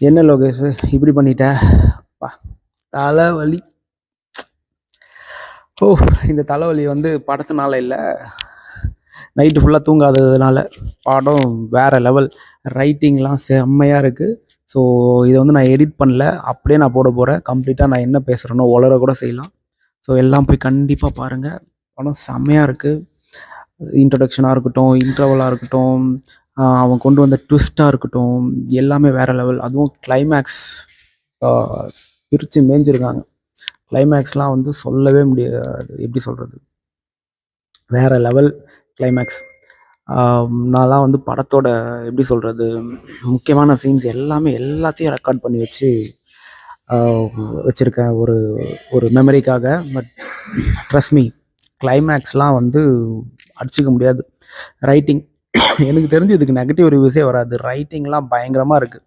என்ன லோகேஷ் இப்படி பண்ணிட்ட? பா, தலைவலி. ஓ, இந்த தலைவலி வந்து படத்தினால இல்லை, நைட்டு ஃபுல்லாக தூங்காததுனால. படம் வேற லெவல், ரைட்டிங்லாம் செம்மையாக இருக்குது. ஸோ இதை வந்து நான் எடிட் பண்ணல, அப்படியே நான் போட போகிறேன். கம்ப்ளீட்டாக நான் என்ன பேசுகிறேனோ உளர கூட செய்யலாம். ஸோ எல்லாம் போய் கண்டிப்பாக பாருங்கள். படம் செம்மையாக இருக்குது. இன்ட்ரடக்ஷனாக இருக்கட்டும், இன்டர்வலாக இருக்கட்டும், அவன் கொண்டு வந்த ட்விஸ்ட்டாக இருக்கட்டும், எல்லாமே வேறு லெவல். அதுவும் கிளைமேக்ஸ் பிரித்து மேய்ஞ்சிருக்காங்க. கிளைமேக்ஸ்லாம் வந்து சொல்லவே முடியாது, எப்படி சொல்கிறது, வேறு லெவல் கிளைமேக்ஸ். நான்லாம் வந்து படத்தோட எப்படி சொல்கிறது, முக்கியமான சீன்ஸ் எல்லாத்தையும் ரெக்கார்ட் பண்ணி வச்சுருக்கேன் ஒரு ஒரு மெமரிக்காக. பட் ட்ரஸ்ட் மீ, கிளைமேக்ஸ்லாம் வந்து அடிச்சிக்க முடியாது. ரைட்டிங் எனக்கு தெரிஞ்சு இதுக்கு நெகட்டிவ் ரிவ்யூஸே வராது. ரைட்டிங்லாம் பயங்கரமாக இருக்குது.